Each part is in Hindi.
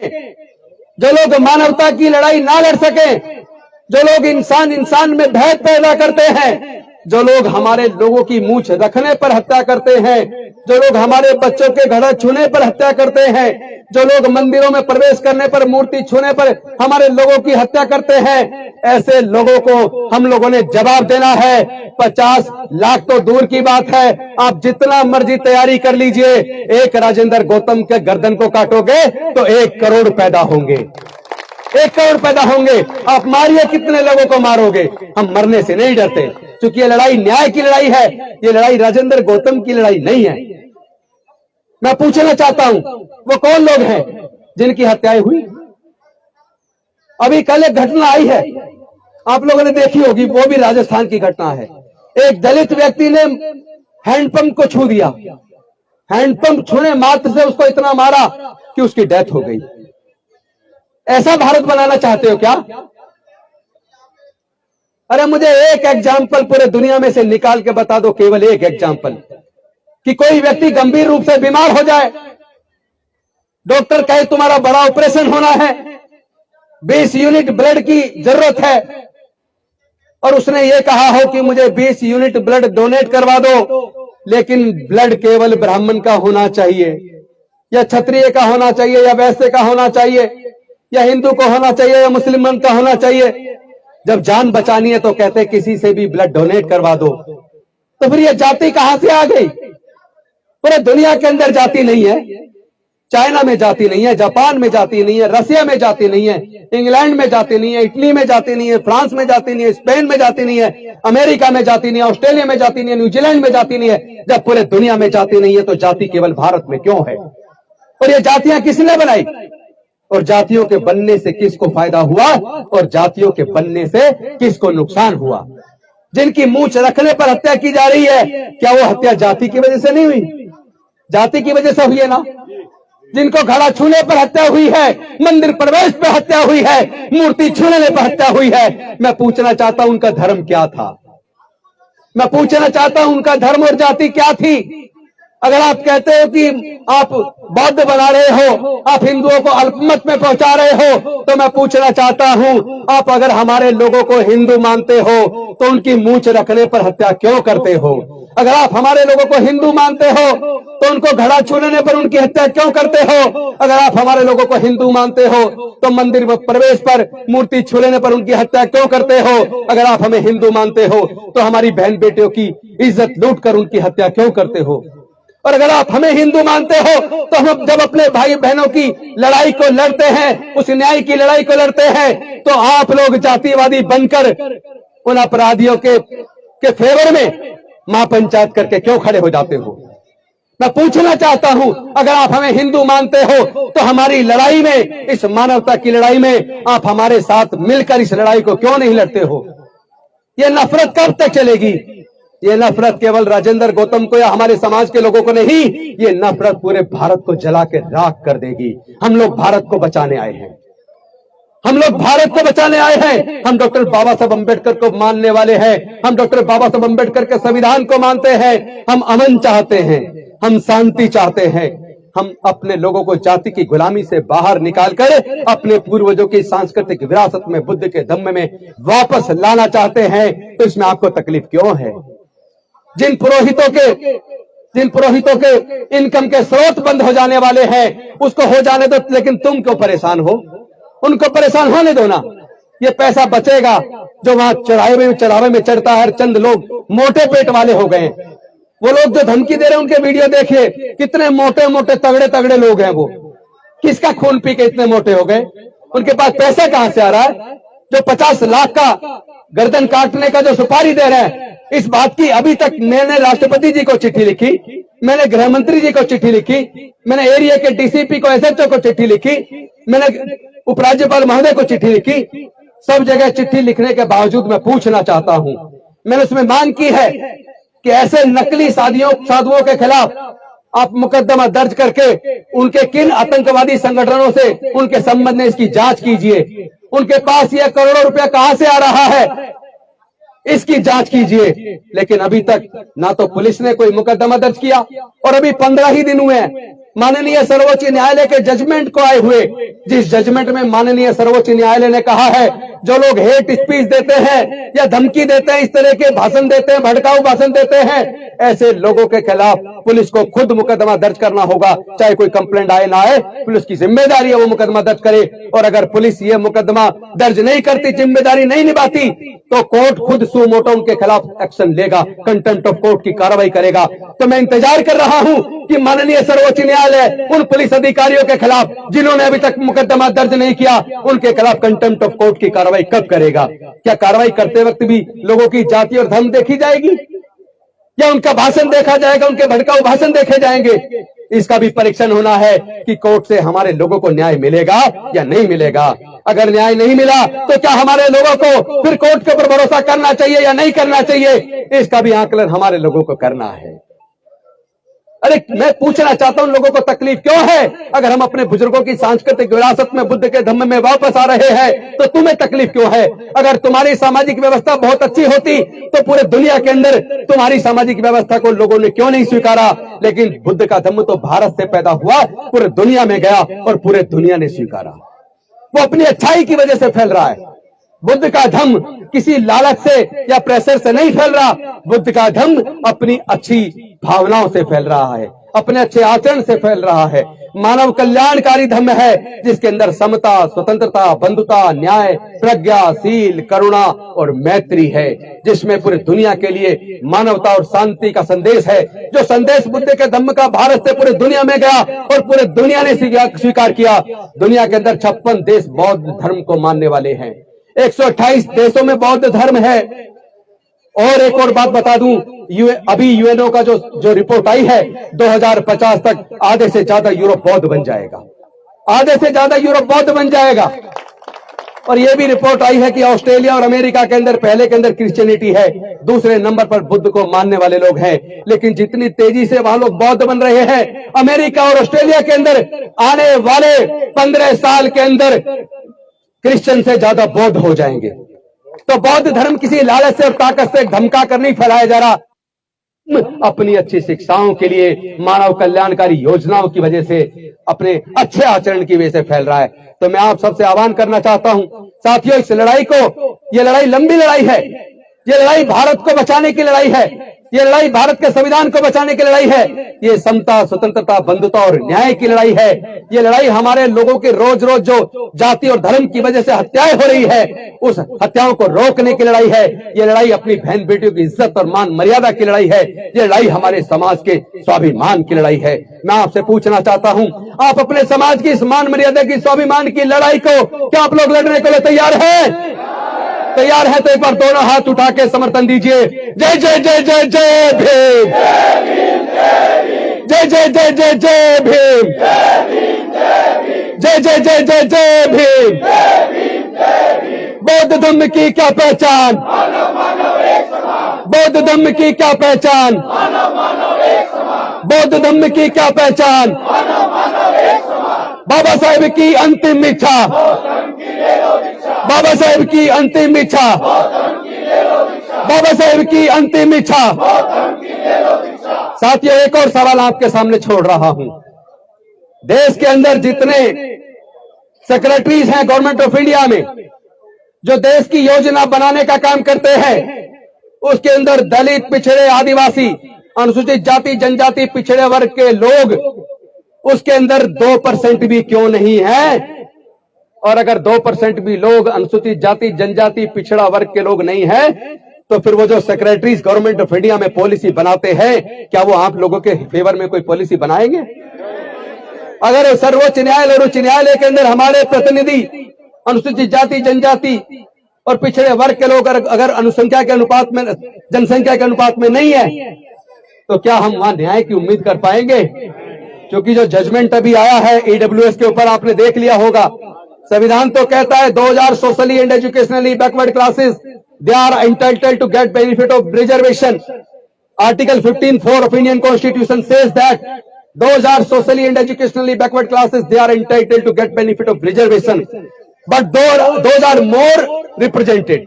जो लोग मानवता की लड़ाई ना लड़ सके, जो लोग इंसान इंसान में भेद पैदा करते हैं, जो लोग हमारे लोगों की मूंछ रखने पर हत्या करते हैं, जो लोग हमारे बच्चों के घड़ा छूने पर हत्या करते हैं, जो लोग मंदिरों में प्रवेश करने पर, मूर्ति छूने पर हमारे लोगों की हत्या करते हैं, ऐसे लोगों को हम लोगों ने जवाब देना है। 50 लाख तो दूर की बात है, आप जितना मर्जी तैयारी कर लीजिए, एक राजेंद्र गौतम के गर्दन को काटोगे तो 1 करोड़ पैदा होंगे, 1 करोड़ पैदा होंगे। आप मारिए, कितने लोगों को मारोगे? हम मरने से नहीं डरते, क्योंकि ये लड़ाई न्याय की लड़ाई है, ये लड़ाई राजेंद्र गौतम की लड़ाई नहीं है। मैं पूछना चाहता हूं, वो कौन लोग हैं जिनकी हत्याएं हुई? अभी कल एक घटना आई है, आप लोगों ने देखी होगी, वो भी राजस्थान की घटना है। एक दलित व्यक्ति ने हैंडपंप को छू दिया, हैंडपंप छूने मात्र से उसको इतना मारा कि उसकी डेथ हो गई। ऐसा भारत बनाना चाहते हो क्या? अरे मुझे एक एग्जाम्पल पूरे दुनिया में से निकाल के बता दो, केवल एक एग्जाम्पल, कि कोई व्यक्ति गंभीर रूप से बीमार हो जाए, डॉक्टर कहे तुम्हारा बड़ा ऑपरेशन होना है, 20 यूनिट ब्लड की जरूरत है, और उसने ये कहा हो कि मुझे 20 यूनिट ब्लड डोनेट करवा दो, लेकिन ब्लड केवल ब्राह्मण का होना चाहिए, या क्षत्रिय का होना चाहिए, या वैश्य का होना चाहिए, या हिंदू को होना चाहिए, या मुसलमान का होना चाहिए। जब जान बचानी है तो कहते किसी से भी ब्लड डोनेट करवा दो। तो फिर ये जाति कहां से आ गई? पूरे दुनिया के अंदर जाति नहीं है, चाइना में जाति नहीं है, जापान में जाति नहीं है, रसिया में जाति नहीं है, इंग्लैंड में जाति नहीं है, इटली में जाति नहीं है, फ्रांस में जाति नहीं है, स्पेन में जाति नहीं है, अमेरिका में जाति नहीं है, ऑस्ट्रेलिया में जाति नहीं है, न्यूजीलैंड में जाति नहीं है। जब पूरे दुनिया में जाति नहीं है तो जाति केवल भारत में क्यों है? और ये जातियां किसने बनाई? और जातियों के बनने से किसको फायदा हुआ, और जातियों के बनने से किसको नुकसान हुआ? जिनकी मूंछ रखने पर हत्या की जा रही है, क्या वो हत्या जाति की वजह से नहीं हुई? जाति की वजह से हुई है ना। जिनको घड़ा छूने पर हत्या हुई है, मंदिर प्रवेश पर हत्या हुई है, मूर्ति छूने पर हत्या हुई है, मैं पूछना चाहता हूं उनका धर्म क्या था? मैं पूछना चाहता हूं उनका धर्म और जाति क्या थी? अगर आप कहते हो कि आप बौद्ध बना रहे हो, आप हिंदुओं को अल्पमत में पहुंचा रहे हो, तो मैं पूछना चाहता हूं, आप अगर हमारे लोगों को हिंदू मानते हो तो उनकी मूंछ रखने पर हत्या क्यों करते हो? अगर आप हमारे लोगों को हिंदू मानते हो तो उनको घड़ा छूने पर उनकी हत्या क्यों करते हो? अगर आप हमारे लोगों को हिंदू मानते हो तो मंदिर प्रवेश पर मूर्ति छूने पर उनकी हत्या क्यों करते हो? अगर आप हमें हिंदू मानते हो तो हमारी बहन बेटियों की इज्जत लूट कर उनकी हत्या क्यों करते हो? और अगर आप हमें हिंदू मानते हो तो हम जब अपने भाई बहनों की लड़ाई को लड़ते हैं, उस न्याय की लड़ाई को लड़ते हैं, तो आप लोग जातिवादी बनकर उन अपराधियों के फेवर में महापंचायत करके क्यों खड़े हो जाते हो? मैं पूछना चाहता हूं, अगर आप हमें हिंदू मानते हो तो हमारी लड़ाई में, इस मानवता की लड़ाई में आप हमारे साथ मिलकर इस लड़ाई को क्यों नहीं लड़ते हो? ये नफरत कब तक चलेगी? ये नफरत केवल राजेंद्र गौतम को या हमारे समाज के लोगों को नहीं, ये नफरत पूरे भारत को जला के राख कर देगी। हम लोग भारत को बचाने आए हैं, हम लोग भारत को बचाने आए हैं। हम डॉक्टर बाबा साहब अम्बेडकर को मानने वाले हैं, हम डॉक्टर बाबा साहब अम्बेडकर के संविधान को मानते हैं। हम अमन चाहते हैं, हम शांति चाहते हैं, हम अपने लोगों को जाति की गुलामी से बाहर निकालकर अपने पूर्वजों की सांस्कृतिक विरासत में, बुद्ध के धम्म में वापस लाना चाहते हैं। तो इसमें आपको तकलीफ क्यों है? जिन पुरोहितों के इनकम के स्रोत बंद हो जाने वाले हैं, उसको हो जाने दो, लेकिन तुम क्यों परेशान हो? उनको परेशान होने दो ना। ये पैसा बचेगा जो वहां चढ़ावे में चढ़ता है। चंद लोग मोटे पेट वाले हो गए, वो लोग जो धमकी दे रहे हैं उनके वीडियो देखिए, कितने मोटे मोटे तगड़े तगड़े लोग हैं। वो किसका खून पी के इतने मोटे हो गए? उनके पास पैसा कहां से आ रहा है? जो 50 लाख का गर्दन काटने का जो सुपारी दे रहे हैं, इस बात की अभी तक मैंने राष्ट्रपति जी को चिट्ठी लिखी, मैंने गृह मंत्री जी को चिट्ठी लिखी, मैंने एरिया के डीसीपी को, एसएचओ को चिट्ठी लिखी, मैंने उपराज्यपाल महोदय को चिट्ठी लिखी। सब जगह चिट्ठी लिखने के बावजूद मैं पूछना चाहता हूं, मैंने उसमें मांग की है कि ऐसे नकली साधुओं के खिलाफ आप मुकदमा दर्ज करके उनके किन आतंकवादी संगठनों से उनके संबंध में इसकी जांच कीजिए। उनके पास यह करोड़ों रुपया कहां से आ रहा है, इसकी जांच कीजिए। लेकिन अभी तक ना तो पुलिस ने कोई मुकदमा दर्ज किया, और अभी 15 ही दिन हुए हैं। माननीय सर्वोच्च न्यायालय के जजमेंट को आए हुए, जिस जजमेंट में माननीय सर्वोच्च न्यायालय ने कहा है जो लोग हेट स्पीच देते हैं या धमकी देते हैं, इस तरह के भाषण देते हैं, भड़काऊ भाषण देते हैं, ऐसे लोगों के खिलाफ पुलिस को खुद मुकदमा दर्ज करना होगा। चाहे कोई कंप्लेंट आए ना आए, पुलिस की जिम्मेदारी है वो मुकदमा दर्ज करे। और अगर पुलिस ये मुकदमा दर्ज नहीं करती, जिम्मेदारी नहीं निभाती, तो कोर्ट खुद सू मोटो उनके खिलाफ एक्शन लेगा, कंटेम्प्ट ऑफ कोर्ट की कार्रवाई करेगा। तो मैं इंतजार कर रहा हूं कि माननीय सर्वोच्च न्यायालय उन पुलिस अधिकारियों के खिलाफ जिन्होंने अभी तक मुकदमा दर्ज नहीं किया, उनके खिलाफ कंटेम्प्ट ऑफ कोर्ट की कार्रवाई कब करेगा। क्या कार्रवाई करते वक्त भी लोगों की जाति और धर्म देखी जाएगी, या उनका भाषण देखा जाएगा, उनके भड़काऊ भाषण देखे जाएंगे? इसका भी परीक्षण होना है कि कोर्ट से हमारे लोगों को न्याय मिलेगा या नहीं मिलेगा। अगर न्याय नहीं मिला तो क्या हमारे लोगों को फिर कोर्ट के ऊपर भरोसा करना चाहिए या नहीं करना चाहिए, इसका भी आकलन हमारे लोगों को करना है। अरे मैं पूछना चाहता हूं, लोगों को तकलीफ क्यों है? अगर हम अपने बुजुर्गों की सांस्कृतिक विरासत में, बुद्ध के धम्म में वापस आ रहे हैं, तो तुम्हें तकलीफ क्यों है? अगर तुम्हारी सामाजिक व्यवस्था बहुत अच्छी होती तो पूरे दुनिया के अंदर तुम्हारी सामाजिक व्यवस्था को लोगों ने क्यों नहीं स्वीकारा? लेकिन बुद्ध का धम्म तो भारत से पैदा हुआ, पूरे दुनिया में गया और पूरे दुनिया ने स्वीकारा। वो अपनी अच्छाई की वजह से फैल रहा है। बुद्ध का धम्म किसी लालच से या प्रेशर से नहीं फैल रहा। बुद्ध का धम्म अपनी अच्छी भावनाओं से फैल रहा है, अपने अच्छे आचरण से फैल रहा है। मानव कल्याणकारी धम्म है जिसके अंदर समता, स्वतंत्रता, बंधुता, न्याय, प्रज्ञा, शील, करुणा और मैत्री है, जिसमें पूरी दुनिया के लिए मानवता और शांति का संदेश है। जो संदेश बुद्ध के धम्म का भारत से पूरी दुनिया में गया और पूरे दुनिया ने स्वीकार किया। दुनिया के अंदर 56 देश बौद्ध धर्म को मानने वाले हैं, 128 देशों में बौद्ध धर्म है। और एक और बात बता दूं, अभी यूएनओ का जो रिपोर्ट आई है, 2050 तक आधे से ज्यादा यूरोप बौद्ध बन जाएगा, आधे से ज्यादा यूरोप बौद्ध बन जाएगा। और यह भी रिपोर्ट आई है कि ऑस्ट्रेलिया और अमेरिका के अंदर पहले के अंदर क्रिश्चियनिटी है, दूसरे नंबर पर बुद्ध को मानने वाले लोग हैं। लेकिन जितनी तेजी से वहां लोग बौद्ध बन रहे हैं, अमेरिका और ऑस्ट्रेलिया के अंदर आने वाले 15 साल के अंदर क्रिश्चियन से ज्यादा बौद्ध हो जाएंगे। तो बौद्ध धर्म किसी लालच से और ताकत से धमका कर नहीं फैलाया जा रहा, अपनी अच्छी शिक्षाओं के लिए, मानव कल्याणकारी योजनाओं की वजह से, अपने अच्छे आचरण की वजह से फैल रहा है। तो मैं आप सबसे आह्वान करना चाहता हूं, साथियों, इस लड़ाई को, यह लड़ाई लंबी लड़ाई है, यह लड़ाई भारत को बचाने की लड़ाई है, ये लड़ाई भारत के संविधान को बचाने की लड़ाई है, ये समता, स्वतंत्रता, बंधुता और न्याय की लड़ाई है। ये लड़ाई हमारे लोगों के रोज रोज जो जाति और धर्म की वजह से हत्याएं हो रही है, उस हत्याओं को रोकने की लड़ाई है। ये लड़ाई अपनी बहन बेटियों की इज्जत और मान मर्यादा की लड़ाई है। ये लड़ाई हमारे समाज के स्वाभिमान की लड़ाई है। मैं आपसे पूछना चाहता हूं, आप अपने समाज की इस मान मर्यादा की, स्वाभिमान की लड़ाई को क्या आप लोग लड़ने के लिए तैयार हैं? तैयार है तो एक बार दोनों हाथ उठा के समर्थन दीजिए। जय जय जय जय जय भीम, जय जय जय जय जय भीम, जय जय जय जय जय भीम। बौद्ध धम्म की क्या पहचान, बौद्ध धम्म की क्या पहचान, बौद्ध धम्म की क्या पहचान। बाबा साहेब की अंतिम इच्छा, बाबा साहेब की अंतिम इच्छा, बाबा साहेब की अंतिम इच्छा। साथियों, एक और सवाल आपके सामने छोड़ रहा हूं। देश के अंदर जितने सेक्रेटरीज हैं गवर्नमेंट ऑफ इंडिया में, जो देश की योजना बनाने का काम करते हैं, उसके अंदर दलित, पिछड़े, आदिवासी, अनुसूचित जाति, जनजाति, पिछड़े वर्ग के लोग, उसके अंदर 2% भी क्यों नहीं है? और अगर 2% भी लोग अनुसूचित जाति, जनजाति, पिछड़ा वर्ग के लोग नहीं है, तो फिर वो जो सेक्रेटरीज गवर्नमेंट ऑफ इंडिया में पॉलिसी बनाते हैं, क्या वो आप लोगों के फेवर में कोई पॉलिसी बनाएंगे? अगर सर्वोच्च न्यायालय और उच्च न्यायालय के अंदर हमारे प्रतिनिधि अनुसूचित जाति, जनजाति और पिछड़े वर्ग के लोग अगर अनुसंख्या के अनुपात में, जनसंख्या के अनुपात में नहीं है, तो क्या हम वहां न्याय की उम्मीद कर पाएंगे? क्योंकि जो जजमेंट अभी आया है ईडब्ल्यूएस के ऊपर, आपने देख लिया होगा। संविधान तो कहता है 2000 socially and educationally backward classes they are entitled to get benefit of reservation. Article 15(4) of Indian constitution says that those are socially and educationally backward classes, they are entitled to get benefit of reservation, but those are more represented,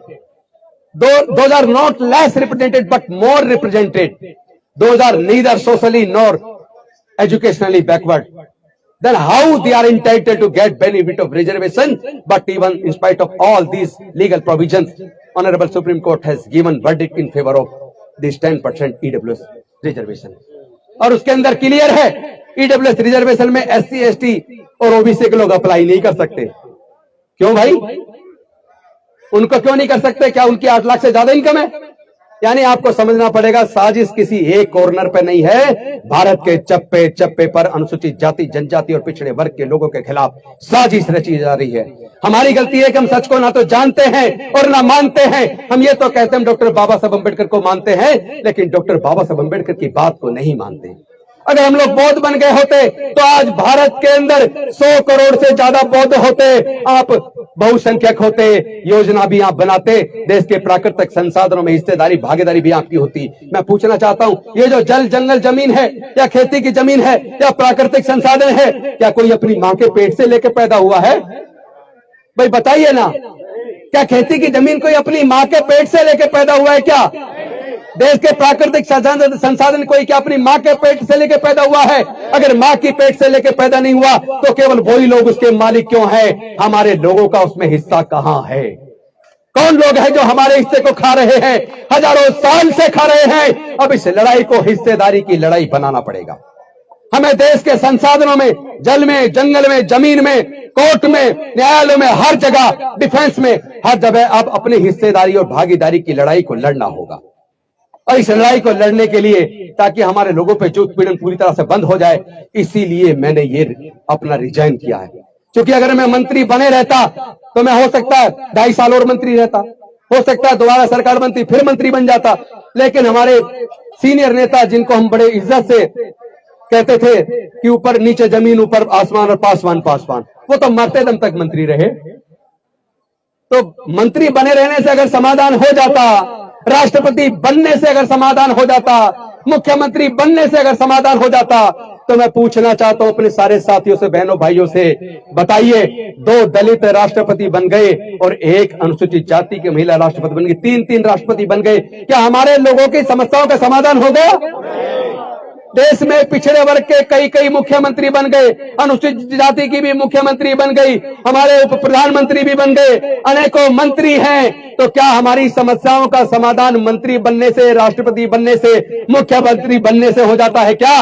those are not less represented but more represented, those are neither socially nor educationally backward. then how they are entitled to get benefit of reservation? But even in spite of all these legal provisions, Honorable Supreme Court has given verdict in favor of this 10% EWS reservation. और उसके अंदर क्लियर है EWS रिजर्वेशन में SC, ST और OBC के लोग अप्लाई नहीं कर सकते। क्यों भाई? उनको क्यों नहीं कर सकते? क्या उनकी 8 लाख से ज्यादा इनकम है? यानी आपको समझना पड़ेगा, साजिश किसी एक कॉर्नर पे नहीं है, भारत के चप्पे चप्पे पर अनुसूचित जाति, जनजाति और पिछड़े वर्ग के लोगों के खिलाफ साजिश रची जा रही है। हमारी गलती है कि हम सच को ना तो जानते हैं और ना मानते हैं। हम ये तो कहते हैं डॉक्टर बाबा साहब अम्बेडकर को मानते हैं, लेकिन डॉक्टर बाबा साहब अम्बेडकर की बात को नहीं मानते। अगर हम लोग बौद्ध बन गए होते तो आज भारत के अंदर 100 करोड़ से ज्यादा बौद्ध होते, आप बहुसंख्यक होते, योजना भी आप बनाते, देश के प्राकृतिक संसाधनों में हिस्सेदारी, भागीदारी भी आपकी होती। मैं पूछना चाहता हूं, ये जो जल जंगल जमीन है या खेती की जमीन है या प्राकृतिक संसाधन है, क्या कोई अपनी मां के पेट से लेकर पैदा हुआ है? भाई बताइए ना, क्या खेती की जमीन कोई अपनी मां के पेट से लेकर पैदा हुआ है? क्या देश के प्राकृतिक संसाधन कोई क्या अपनी मां के पेट से लेकर पैदा हुआ है? अगर मां की पेट से लेकर पैदा नहीं हुआ तो केवल वही लोग उसके मालिक क्यों हैं? हमारे लोगों का उसमें हिस्सा कहां है? कौन लोग हैं जो हमारे हिस्से को खा रहे हैं? हजारों साल से खा रहे हैं। अब इस लड़ाई को हिस्सेदारी की लड़ाई बनाना पड़ेगा। हमें देश के संसाधनों में, जल में, जंगल में, जमीन में, कोर्ट में, न्यायालय में, हर जगह, डिफेंस में, हर जगह अब अपनी हिस्सेदारी और भागीदारी की लड़ाई को लड़ना होगा। और इस लड़ाई को लड़ने के लिए, ताकि हमारे लोगों पे जो उत्पीड़न पूरी तरह से बंद हो जाए, इसीलिए मैंने ये अपना रिजाइन किया है। क्योंकि अगर मैं मंत्री बने रहता तो मैं हो सकता है 2.5 साल और मंत्री रहता, हो सकता है दोबारा सरकार बनती, फिर मंत्री बन जाता। लेकिन हमारे सीनियर नेता, जिनको हम बड़े इज्जत से कहते थे कि ऊपर नीचे जमीन, ऊपर आसमान और पासवान पासवान, वो तो मरते दम तक मंत्री रहे। तो मंत्री बने रहने से अगर समाधान हो जाता, राष्ट्रपति बनने से अगर समाधान हो जाता, मुख्यमंत्री बनने से अगर समाधान हो जाता, तो मैं पूछना चाहता हूं अपने सारे साथियों से, बहनों भाइयों से, बताइए 2 दलित राष्ट्रपति बन गए और 1 अनुसूचित जाति की महिला राष्ट्रपति बन गई, 3 राष्ट्रपति बन गए, क्या हमारे लोगों की समस्याओं का समाधान हो गया? देश में पिछड़े वर्ग के कई मुख्यमंत्री बन गए, अनुसूचित जाति की भी मुख्यमंत्री बन गई, हमारे उप प्रधानमंत्री भी बन गए, अनेकों मंत्री हैं। तो क्या हमारी समस्याओं का समाधान मंत्री बनने से, राष्ट्रपति बनने से, मुख्यमंत्री बनने से हो जाता है क्या?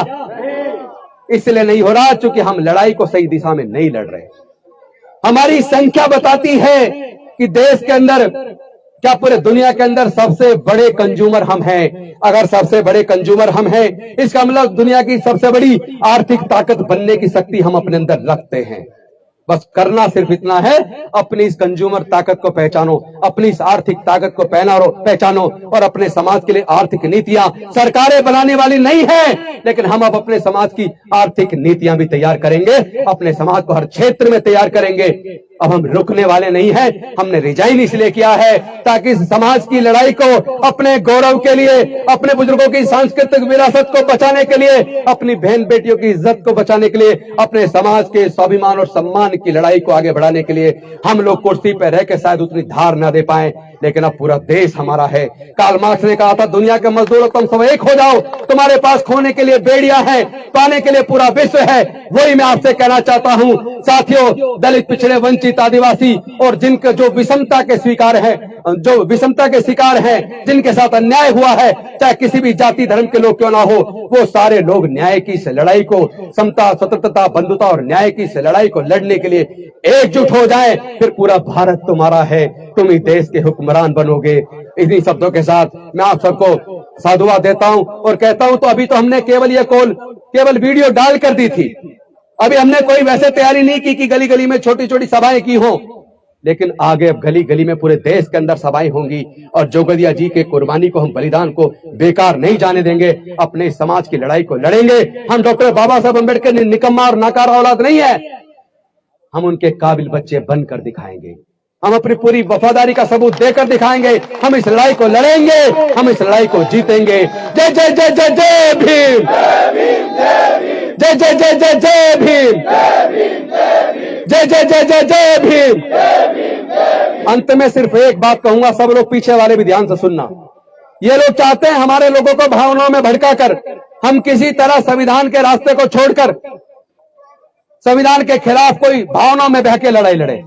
इसलिए नहीं हो रहा, क्योंकि हम लड़ाई को सही दिशा में नहीं लड़ रहे। हमारी संख्या बताती है कि देश के अंदर, क्या पूरे दुनिया के अंदर सबसे बड़े कंज्यूमर हम हैं। अगर सबसे बड़े कंज्यूमर हम हैं, इसका मतलब दुनिया की सबसे बड़ी आर्थिक ताकत बनने की शक्ति हम अपने अंदर रखते हैं। बस करना सिर्फ इतना है, अपनी इस कंज्यूमर ताकत को पहचानो, अपनी इस आर्थिक ताकत को पहचानो और अपने समाज के लिए आर्थिक नीतियां सरकारें बनाने वाली नहीं है, लेकिन हम अब अपने समाज की आर्थिक नीतियां भी तैयार करेंगे, अपने समाज को हर क्षेत्र में तैयार करेंगे। अब हम रुकने वाले नहीं हैं। हमने रिजाइन इसलिए किया है ताकि समाज की लड़ाई को, अपने गौरव के लिए, अपने बुजुर्गों की सांस्कृतिक विरासत को बचाने के लिए, अपनी बहन बेटियों की इज्जत को बचाने के लिए, अपने समाज के स्वाभिमान और सम्मान की लड़ाई को आगे बढ़ाने के लिए हम लोग कुर्सी पर रह के शायद उतनी धार ना दे पाए, लेकिन अब पूरा देश हमारा है। कार्ल मार्क्स ने कहा था, दुनिया के मजदूरों तुम सब एक हो जाओ, तुम्हारे पास खोने के लिए बेड़ियां हैं, पाने के लिए पूरा विश्व है। वही मैं आपसे कहना चाहता हूं साथियों, दलित, पिछड़े, वंचित, आदिवासी और जिनके जो विषमता के स्वीकार हैं, जो विषमता के शिकार हैं, जिनके साथ अन्याय हुआ है, चाहे किसी भी जाति धर्म के लोग क्यों ना हो, वो सारे लोग न्याय की इस लड़ाई को, समता, स्वतंत्रता, बंधुता और न्याय की इस लड़ाई को लड़ने के लिए एकजुट हो जाए। फिर पूरा भारत तुम्हारा है, तुम ही देश के हुक्मरान बनोगे। इन्हीं शब्दों के साथ मैं आप सबको साधुवाद देता हूं और कहता हूं, तो अभी तो हमने केवल वीडियो डाल कर दी थी, अभी हमने कोई वैसे तैयारी नहीं की कि गली गली में छोटी छोटी सभाएं की हों, लेकिन आगे अब गली गली में पूरे देश के अंदर सभाएं होंगी और जोगदिया जी के कुर्बानी को, हम बलिदान को बेकार नहीं जाने देंगे। अपने समाज की लड़ाई को लड़ेंगे। हम डॉक्टर बाबा साहब अम्बेडकर ने निकम्मा और नाकारा औलाद नहीं है, हम उनके काबिल बच्चे बनकर दिखाएंगे। हम अपनी पूरी वफादारी का सबूत देकर दिखाएंगे। हम इस लड़ाई को लड़ेंगे, हम इस लड़ाई को जीतेंगे। जय जय जय जय जय भीम, जय जय जय जय जय भीम, जय जय जय जय जय भीम। अंत में सिर्फ एक बात कहूंगा, सब लोग पीछे वाले भी ध्यान से सुनना। ये लोग चाहते हैं हमारे लोगों को भावनाओं में भड़काकर, हम किसी तरह संविधान के रास्ते को छोड़कर संविधान के खिलाफ कोई भावना में बह के लड़ाई लड़े,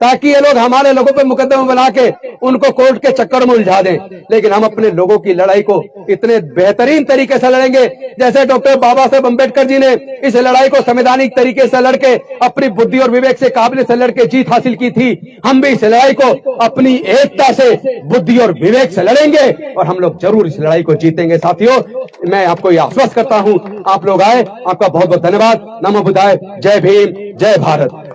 ताकि ये लोग हमारे लोगों पे मुकदमा बना के उनको कोर्ट के चक्कर में उलझा दें। लेकिन हम अपने लोगों की लड़ाई को इतने बेहतरीन तरीके से लड़ेंगे, जैसे डॉक्टर बाबा साहेब अम्बेडकर जी ने इस लड़ाई को संवैधानिक तरीके से लड़के अपनी बुद्धि और विवेक से काबिलियत से लड़के जीत हासिल की थी। हम भी इस लड़ाई को अपनी एकता से, बुद्धि और विवेक से लड़ेंगे और हम लोग जरूर इस लड़ाई को जीतेंगे। साथियों, मैं आपको यह आश्वस्त करता हूं, आप लोग आए, आपका बहुत बहुत धन्यवाद। नमो बुद्धाय, जय भीम, जय भारत।